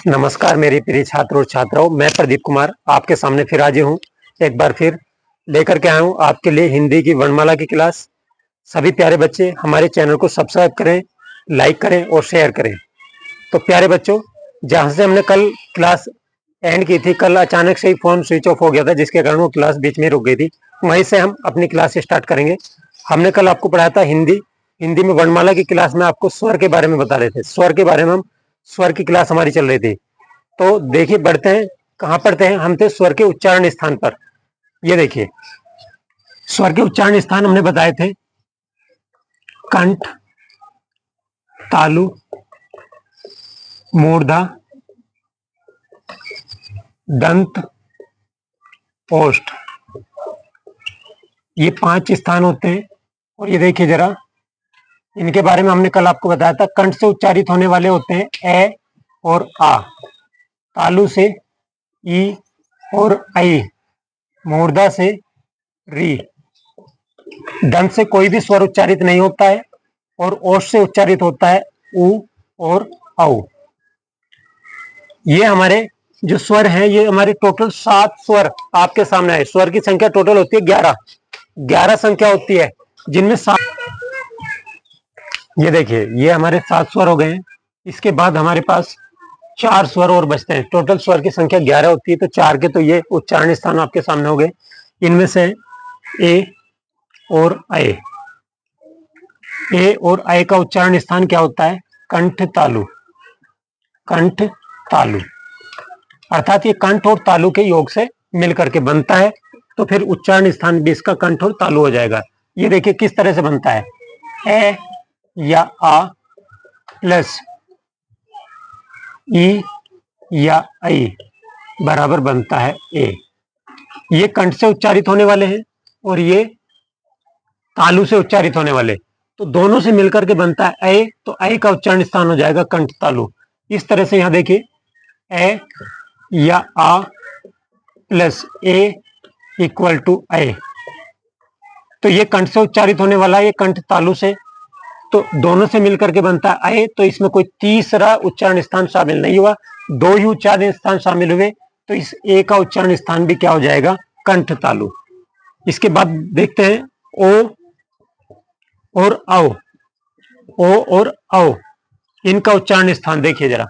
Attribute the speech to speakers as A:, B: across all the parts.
A: नमस्कार मेरे प्रिय छात्र और छात्राओं, मैं प्रदीप कुमार आपके सामने फिर हाजिर हूँ। एक बार फिर लेकर के आया हूँ आपके लिए हिंदी की वर्णमाला की क्लास। सभी प्यारे बच्चे हमारे चैनल को सब्सक्राइब करें, लाइक करें और शेयर करें। तो प्यारे बच्चों, जहाँ से हमने कल क्लास एंड की थी, कल अचानक से ही फोन स्विच ऑफ हो गया था, जिसके कारण वो क्लास बीच में रुक गई थी। वहीं से हम अपनी क्लास स्टार्ट करेंगे। हमने कल आपको पढ़ाया था हिंदी में वर्णमाला की क्लास में आपको स्वर के बारे में बता रहे थे। स्वर के बारे में हम स्वर की क्लास हमारी चल रही थी। तो देखिए, बढ़ते हैं, कहाँ पढ़ते हैं हम थे स्वर के उच्चारण स्थान पर। ये देखिए, स्वर के उच्चारण स्थान हमने बताए थे कंठ, तालु, मूर्धा, दंत, ओष्ठ। ये 5 स्थान होते हैं। और ये देखिए जरा, इनके बारे में हमने कल आपको बताया था। कंठ से उच्चारित होने वाले होते हैं ए और आ, तालु से ई और आई, मूर्धा से री, दंत से कोई भी स्वर उच्चारित नहीं होता है, और ओष्ठ से उच्चारित होता है उ और औ। ये हमारे जो स्वर हैं, ये हमारे टोटल 7 स्वर आपके सामने है। स्वर की संख्या टोटल होती है 11 संख्या होती है, जिनमें 7। ये देखिए, ये हमारे 7 स्वर हो गए हैं। इसके बाद हमारे पास 4 स्वर और बचते हैं। टोटल स्वर की संख्या 11 होती है, तो 4 के तो ये उच्चारण स्थान आपके सामने हो गए। इनमें से ए और आए। ए और आए का उच्चारण स्थान क्या होता है? कंठ तालु। कंठ तालु, अर्थात ये कंठ और तालु के योग से मिलकर के बनता है, तो फिर उच्चारण स्थान भी इसका कंठ और तालु हो जाएगा। ये देखिए किस तरह से बनता है। ए या आ प्लस ई या आई बराबर बनता है ए। ये कंठ से उच्चारित होने वाले हैं और ये तालु से उच्चारित होने वाले, तो दोनों से मिलकर के बनता है ए। तो ए का उच्चारण स्थान हो जाएगा कंठ तालु। इस तरह से यहां देखिए, ए या आ प्लस ए इक्वल टू ए। तो ये कंठ से उच्चारित होने वाला है, ये कंठ तालु से, तो दोनों से मिलकर के बनता है ए। तो इसमें कोई तीसरा उच्चारण स्थान शामिल नहीं हुआ, 2 ही उच्चारण स्थान शामिल हुए, तो इस ए का उच्चारण स्थान भी क्या हो जाएगा? कंठ तालु। इसके बाद देखते हैं ओ और औ। ओ और औ, इनका उच्चारण स्थान देखिए जरा।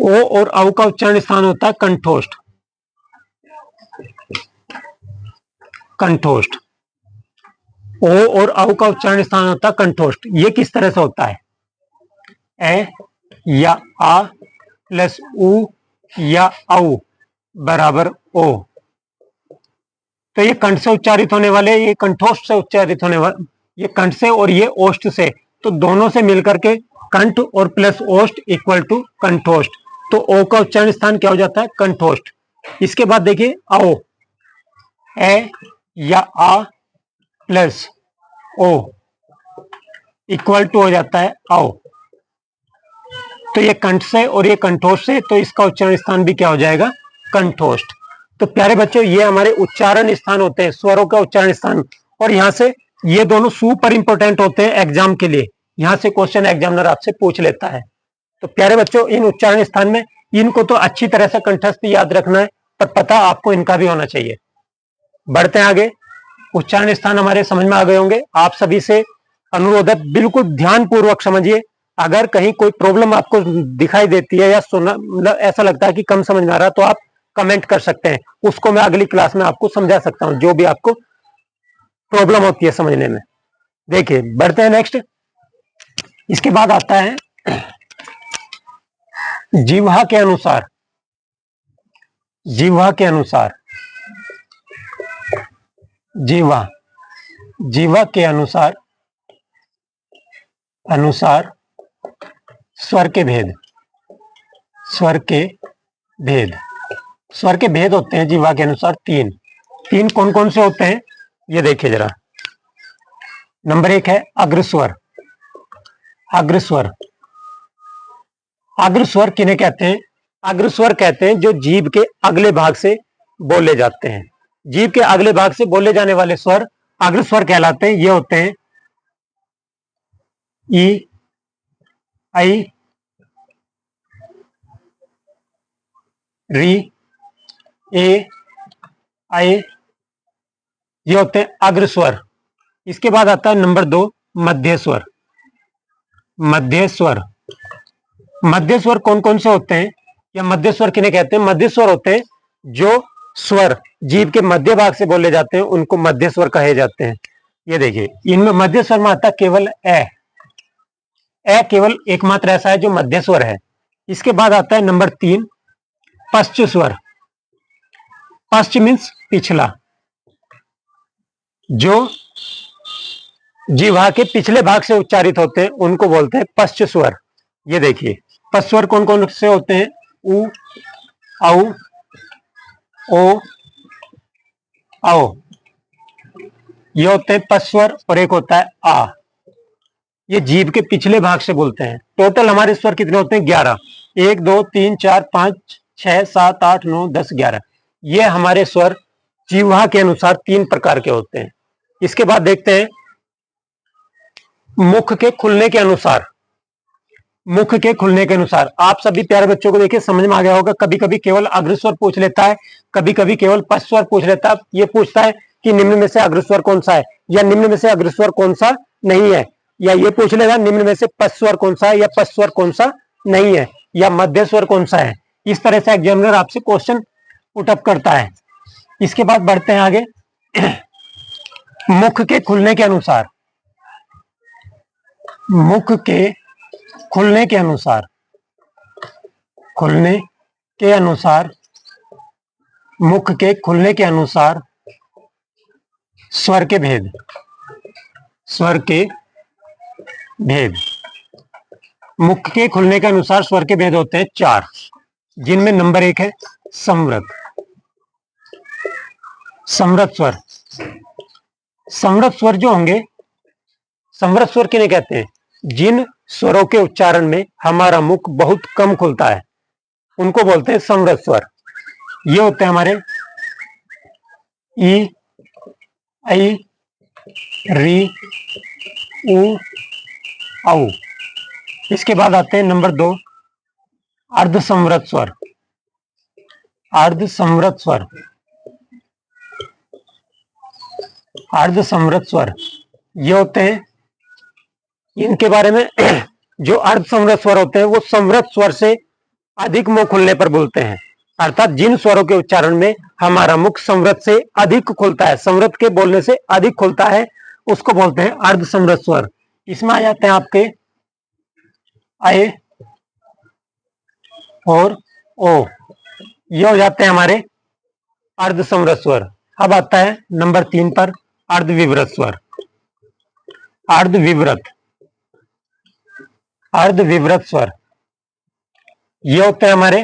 A: ओ और औ का उच्चारण स्थान होता है कंठोष्ठ। कंठोष्ठ, ओ और औ का उच्चारण स्थान होता है कंठोष्ठ। ये किस तरह से होता है? ए या आ प्लस उ या औ बराबर ओ। तो ये कंठ से उच्चारित होने वाले, ये कंठोष्ठ से उच्चारित होने वाले, ये कंठ से और ये ओष्ठ से, तो दोनों से मिलकर के कंठ और प्लस ओष्ठ इक्वल टू कंठोष्ठ। तो ओ का उच्चारण स्थान क्या हो जाता है? कंठोष्ठ। इसके बाद देखिए औ, ए या आ प्लस ओ इक्वल टू हो जाता है औ। तो ये कंठ से और ये कंठोष्ठ से, तो इसका उच्चारण स्थान भी क्या हो जाएगा? कंठोष्ठ। तो प्यारे बच्चों, ये हमारे उच्चारण स्थान होते हैं, स्वरों का उच्चारण स्थान। और यहां से ये दोनों सुपर इंपोर्टेंट होते हैं एग्जाम के लिए। यहां से क्वेश्चन एग्जामिनर आपसे पूछ लेता है। तो प्यारे बच्चों, इन उच्चारण स्थान में इनको तो अच्छी तरह से कंठस्थ याद रखना है, पर पता आपको इनका भी होना चाहिए। बढ़ते हैं आगे। उच्चारण स्थान हमारे समझ में आ गए होंगे। आप सभी से अनुरोध है, बिल्कुल ध्यान पूर्वक समझिए। अगर कहीं कोई प्रॉब्लम आपको दिखाई देती है या सुना, मतलब ऐसा लगता है कि कम समझ में आ रहा, तो आप कमेंट कर सकते हैं, उसको मैं अगली क्लास में आपको समझा सकता हूं, जो भी आपको प्रॉब्लम होती है समझने में। देखिए, बढ़ते हैं नेक्स्ट। इसके बाद आता है जिह्वा के अनुसार। जिह्वा के अनुसार, जिह्वा, जिह्वा के अनुसार, अनुसार स्वर के भेद। स्वर के भेद, स्वर के भेद होते हैं जिह्वा के अनुसार 3 कौन कौन से होते हैं? ये देखिए जरा। नंबर 1 है अग्रस्वर। अग्रस्वर, अग्रस्वर किन्हें कहते हैं? अग्रस्वर कहते हैं जो जीभ के अगले भाग से बोले जाते हैं। जीभ के अगले भाग से बोले जाने वाले स्वर अग्रस्वर कहलाते हैं। ये होते हैं ई, आई, री, ए, आई, ये होते हैं अग्र स्वर। इसके बाद आता है नंबर 2 मध्य स्वर। मध्य स्वर, मध्य स्वर कौन कौन से होते हैं या मध्य स्वर किन्हें कहते हैं? मध्य स्वर होते हैं जो स्वर जीभ के मध्य भाग से बोले जाते हैं, उनको मध्य स्वर कहे जाते हैं। ये देखिए, इनमें मध्य स्वर में आता केवल ए केवल एकमात्र ऐसा है जो मध्य स्वर है। इसके बाद आता है नंबर 3 पश्च स्वर। पश्च मीन्स पिछला, जो जीवा के पिछले भाग से उच्चारित होते हैं उनको बोलते हैं पश्च स्वर। ये देखिए, पश्च स्वर कौन कौन से होते हैं? उ, औ, ओ, औ, ये होते हैं पश्च स्वर। और एक होता है आ, ये जीभ के पिछले भाग से बोलते हैं। टोटल हमारे स्वर कितने होते हैं? 11। 1 2 3 4 5 6 7 8 9 10 11। ये हमारे स्वर जीवा के अनुसार 3 प्रकार के होते हैं। इसके बाद देखते हैं मुख के खुलने के अनुसार। मुख के खुलने के अनुसार आप सभी प्यारे बच्चों को देखिए समझ में आ गया होगा। कभी कभी केवल अग्रस्वर पूछ लेता है, कभी कभी केवल पश्च स्वर पूछ लेता है। ये पूछता है कि निम्न में से अग्रस्वर कौन सा है, या निम्न में से अग्रस्वर कौन सा नहीं है, या ये पूछ लेगा निम्न में से पश्च स्वर कौन सा है या पश्च स्वर कौन सा नहीं है, या मध्य स्वर कौन सा है। इस तरह से एग्जामिनर आपसे क्वेश्चन पुटअप करता है। इसके बाद बढ़ते हैं आगे। मुख के खुलने के अनुसार, मुख के खुलने के अनुसार, खुलने के अनुसार, मुख के खुलने के अनुसार स्वर के भेद, स्वर के भेद। मुख के खुलने के अनुसार स्वर के भेद होते हैं 4, जिनमें नंबर 1 है संवृत। संवृत स्वर, संवृत स्वर जो होंगे, संवृत स्वर किन्हें कहते हैं? जिन स्वरों के उच्चारण में हमारा मुख बहुत कम खुलता है उनको बोलते हैं संवृत स्वर। ये होते हैं हमारे ई, आई, री, उ, औ। इसके बाद आते हैं नंबर 2 अर्धसंवृत स्वर। अर्धसंवृत स्वर, अर्धसंवृत स्वर ये होते हैं, इनके बारे में जो अर्धसंवृत स्वर होते हैं वो संवृत स्वर से अधिक मुख खुलने पर बोलते हैं। अर्थात जिन स्वरों के उच्चारण में हमारा मुख संवृत से अधिक खुलता है, संवृत के बोलने से अधिक खुलता है, उसको बोलते हैं अर्धसंवृत स्वर। इसमें आ जाते हैं आपके ए और ओ, ये हो जाते हैं हमारे अर्धसंवृत स्वर। अब आता है नंबर 3 पर अर्धविवृत स्वर। अर्धविवृत, अर्धविवृत स्वर ये होते हैं हमारे,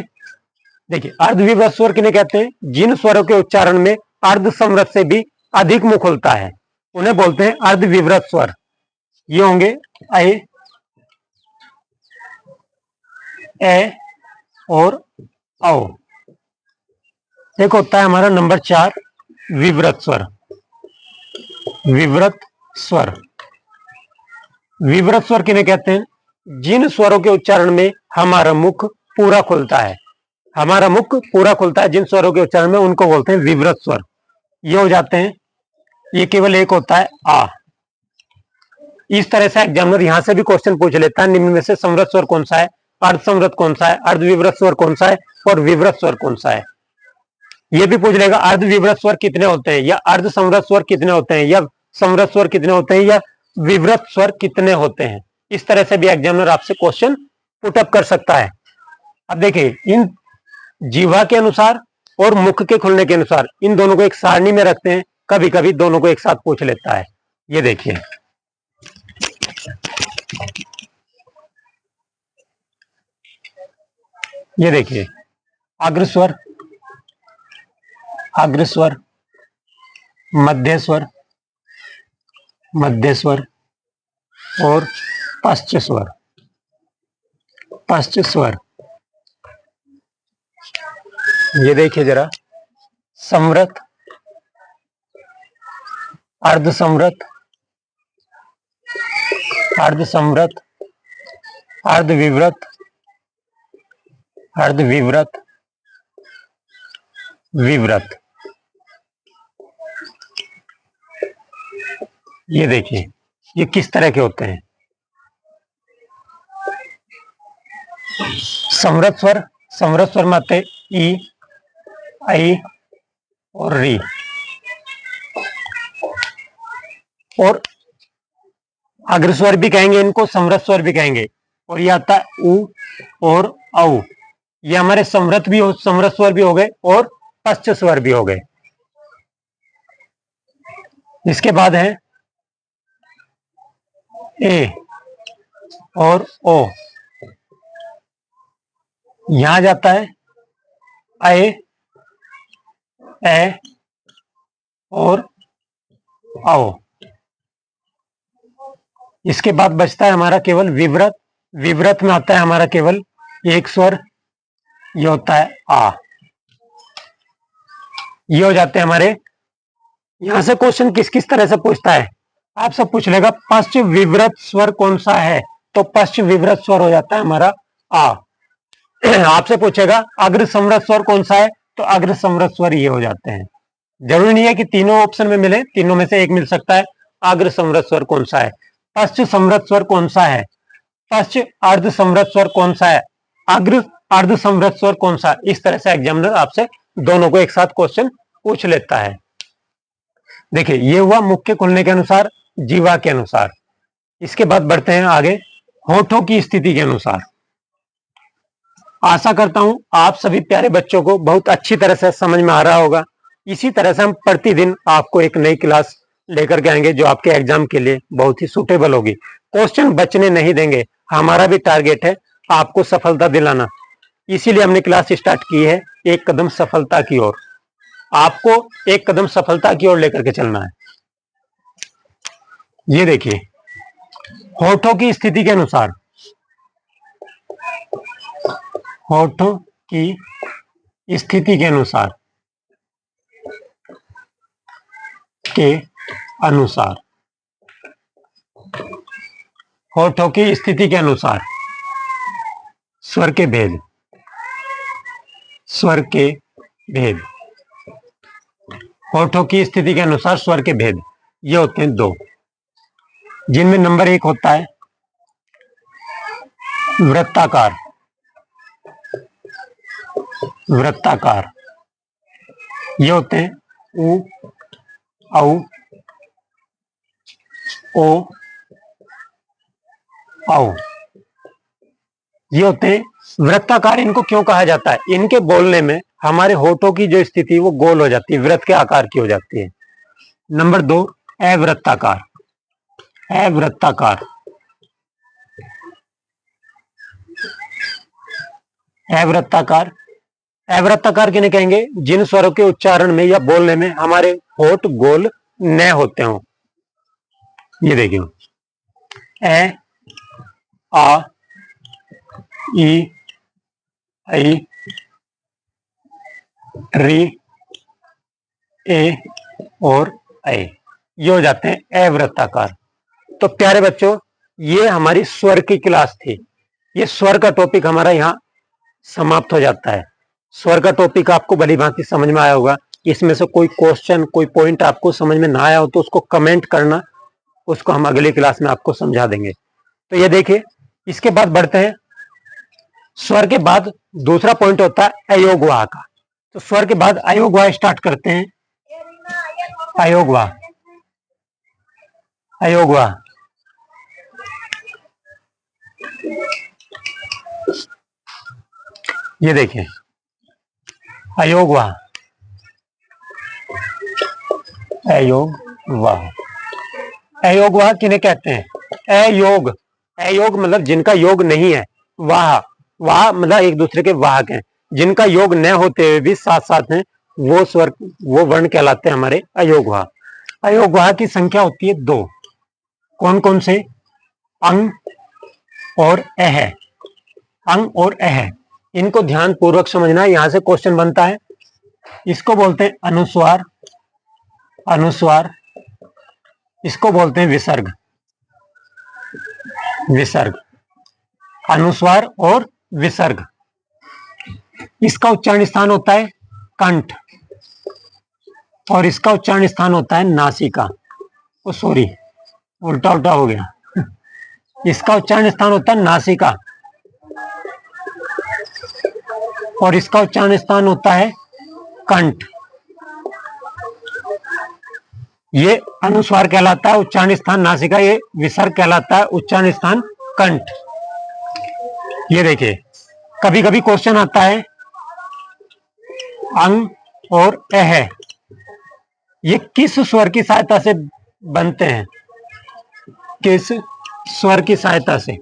A: देखिए अर्धविवृत स्वर किन्हें कहते हैं? जिन स्वरों के उच्चारण में अर्धसंवृत से भी अधिक मुख खुलता है उन्हें बोलते हैं अर्धविवृत स्वर। ये होंगे ए और औ। एक होता है हमारा नंबर 4 विवृत स्वर। विवृत स्वर, विवृत स्वर किन्हें कहते हैं? जिन स्वरों के उच्चारण में हमारा मुख पूरा खुलता है, हमारा मुख पूरा खुलता है जिन स्वरों के उच्चारण में, उनको बोलते हैं विवृत स्वर। ये हो जाते हैं, ये केवल एक होता है आ। इस तरह से एग्जामिनर यहां से भी क्वेश्चन पूछ लेता है निम्न में से संवृत स्वर कौन सा है, अर्धसंवृत कौन सा है, अर्धविवृत स्वर कौन सा है और विवृत स्वर कौन सा है। ये भी पूछ लेगा अर्धविवृत स्वर कितने होते हैं, या अर्धसंवृत स्वर कितने होते हैं, या संवृत स्वर कितने होते हैं, या विवृत स्वर कितने होते हैं। इस तरह से भी एग्जामिनर आपसे क्वेश्चन पुटअप कर सकता है। अब देखिए, इन जीवा के अनुसार और मुख के खुलने के अनुसार इन दोनों को एक सारणी में रखते हैं, कभी कभी दोनों को एक साथ पूछ लेता है। ये देखिए, ये देखिए अग्रस्वर, अग्रस्वर, मध्य स्वर, मध्य स्वर और पश्च स्वर, पश्च स्वर। ये देखिए जरा, संवृत, अर्धसंवृत, अर्धसंवृत, अर्धविवृत, अर्धविवृत, विव्रत। ये देखिए ये किस तरह के होते हैं। समृत स्वर, समृत स्वर में आते ई, आई और री, और अग्र स्वर भी कहेंगे इनको, समृत स्वर भी कहेंगे। और ये आता है उ और औ। ये हमारे समृत भी हो, समृत स्वर भी हो गए और पश्च स्वर भी हो गए। इसके बाद है ए और ओ। यहां जाता है ए, ए और औ। इसके बाद बचता है हमारा केवल विव्रत। विव्रत में आता है हमारा केवल एक स्वर, ये होता है आ। ये हो जाते हैं हमारे। यहां से क्वेश्चन किस किस तरह से पूछता है, आपसे पूछ लेगा पश्च विव्रत स्वर कौन सा है, तो पश्च विव्रत स्वर हो जाता है हमारा आ। आपसे पूछेगा अग्र समृत स्वर कौन सा है, तो अग्र समृत स्वर ये हो जाते हैं। जरूरी नहीं है कि तीनों ऑप्शन में मिले, तीनों में से एक मिल सकता है। अग्र समृत स्वर कौन सा है, पश्च समृत स्वर कौन सा है, पश्च अर्ध समृत स्वर कौन सा है, अग्र अर्ध समृत स्वर कौन सा। इस तरह से एग्जामिनर आपसे दोनों को एक साथ क्वेश्चन पूछ लेता है। देखिए ये हुआ मुख्य खुलने के अनुसार, जीवा के अनुसार। इसके बाद बढ़ते हैं आगे होठों की स्थिति के अनुसार। आशा करता हूं आप सभी प्यारे बच्चों को बहुत अच्छी तरह से समझ में आ रहा होगा। इसी तरह से हम प्रतिदिन आपको एक नई क्लास लेकर के आएंगे जो आपके एग्जाम के लिए बहुत ही सुटेबल होगी। क्वेश्चन बचने नहीं देंगे, हमारा भी टारगेट है आपको सफलता दिलाना। इसीलिए हमने क्लास स्टार्ट की है एक कदम सफलता की ओर। आपको एक कदम सफलता की ओर लेकर के चलना है। ये देखिए होठों की स्थिति के अनुसार, होठों की स्थिति के अनुसार, होठों की स्थिति के अनुसार स्वर के भेद, स्वर के भेद, होठों की स्थिति के अनुसार स्वर के भेद ये होते हैं दो, जिनमें नंबर एक होता है वृत्ताकार। वृत्ताकार ये होते हैं उ, औ, ओ, औ। ये होते हैं वृत्ताकार। इनको क्यों कहा जाता है, इनके बोलने में हमारे होठों की जो स्थिति वो गोल हो जाती है, वृत्त के आकार की हो जाती है। नंबर दो अवृत्ताकार। अवृत्ताकार, अवृत्ताकार, अवृत्ताकार किन्हें कहेंगे, जिन स्वरों के उच्चारण में या बोलने में हमारे होठ गोल न होते हो। ये देखिए ए, आ, ई, आई, री, ए और ऐ, ये हो जाते हैं अवृत्ताकार। तो प्यारे बच्चों ये हमारी स्वर की क्लास थी। ये स्वर का टॉपिक हमारा यहाँ समाप्त हो जाता है। स्वर का टॉपिक आपको भली भांति समझ में आया होगा। इसमें से कोई क्वेश्चन, कोई पॉइंट आपको समझ में ना आया हो तो उसको कमेंट करना, उसको हम अगली क्लास में आपको समझा देंगे। तो ये देखिए इसके बाद बढ़ते हैं स्वर के बाद दूसरा पॉइंट होता है अयोगवाह का। तो स्वर के बाद अयोगवाह स्टार्ट करते हैं। अयोगवाह, अयोगवाह ये देखिए अयोगवाह, अयोगवाह, अयोगवाह किन्हें कहते हैं, अयोग, अयोग मतलब जिनका योग नहीं है, वाह, वाह मतलब एक दूसरे के वाहक हैं, जिनका योग न होते हुए भी साथ साथ हैं, वो स्वर, वो वर्ण कहलाते हैं हमारे अयोगवाह। अयोगवाह की संख्या होती है दो। कौन कौन से, अंग और अह, अंग और अह। इनको ध्यान पूर्वक समझना है, यहां से क्वेश्चन बनता है। इसको बोलते हैं अनुस्वार, अनुस्वार, इसको बोलते हैं विसर्ग, विसर्ग, अनुस्वार और विसर्ग। इसका उच्चारण स्थान होता है कंठ, और इसका उच्चारण स्थान होता है नासिका। ओ सॉरी, उल्टा उल्टा हो गया। इसका उच्चारण स्थान होता है नासिका और इसका उच्चारण स्थान होता है कंठ। ये अनुस्वार कहलाता है, उच्चारण स्थान नासिका। ये विसर्ग कहलाता है, उच्चारण स्थान कंठ। ये देखिए, कभी कभी क्वेश्चन आता है अंग और अह, ये किस स्वर की सहायता से बनते हैं? किस स्वर की सहायता से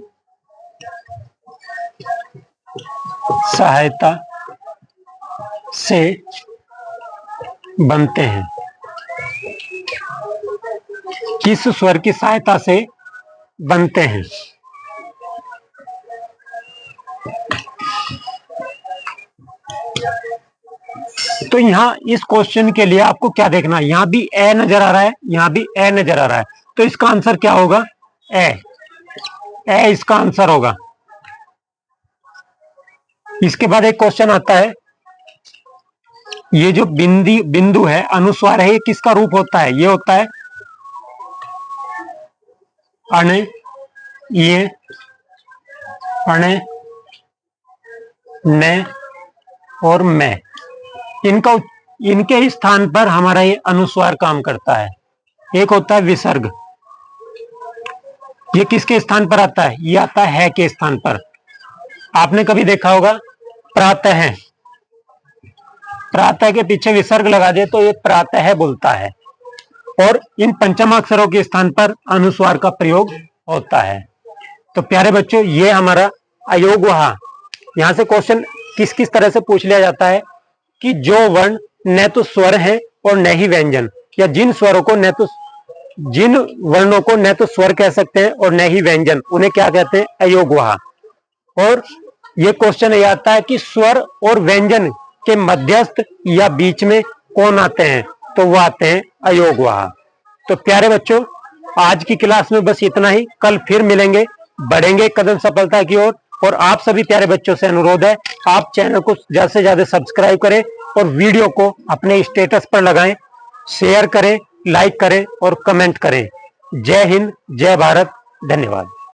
A: बनते हैं? किस स्वर की सहायता से बनते हैं? तो यहां इस क्वेश्चन के लिए आपको क्या देखना है? यहां भी ए नजर आ रहा है, यहां भी ए नजर आ रहा है, तो इसका आंसर क्या होगा? ए इसका आंसर होगा। इसके बाद एक क्वेश्चन आता है, ये जो बिंदु है, अनुस्वार है, ये किसका रूप होता है? ये होता है अणे, ये अणे, ने और मैं। इनके स्थान पर हमारा ये अनुस्वार काम करता है। एक होता है विसर्ग, ये किसके स्थान पर आता है? ये आता है के स्थान पर। आपने कभी देखा होगा प्रातः, प्रातः के पीछे विसर्ग लगा दे तो ये प्रातः बोलता है। और इन पंचमाक्षरों के स्थान पर अनुस्वार का प्रयोग होता है। तो प्यारे बच्चों, ये हमारा अयोगवहा। यहां से क्वेश्चन किस किस तरह से पूछ लिया जाता है कि जो वर्ण न तो स्वर है और न ही व्यंजन, या जिन वर्णों को न तो स्वर कह सकते हैं और न ही व्यंजन, उन्हें क्या कहते हैं? अयोगवहा। और ये क्वेश्चन ये आता है कि स्वर और व्यंजन के मध्यस्थ या बीच में कौन आते हैं? तो वो आते हैं अयोगवहा। तो प्यारे बच्चों, आज की क्लास में बस इतना ही। कल फिर मिलेंगे, बढ़ेंगे कदम सफलता की ओर। और आप सभी प्यारे बच्चों से अनुरोध है, आप चैनल को ज्यादा से ज्यादा सब्सक्राइब करें और वीडियो को अपने स्टेटस पर लगाएं, शेयर करें, लाइक करें और कमेंट करें। जय हिंद, जय भारत, धन्यवाद।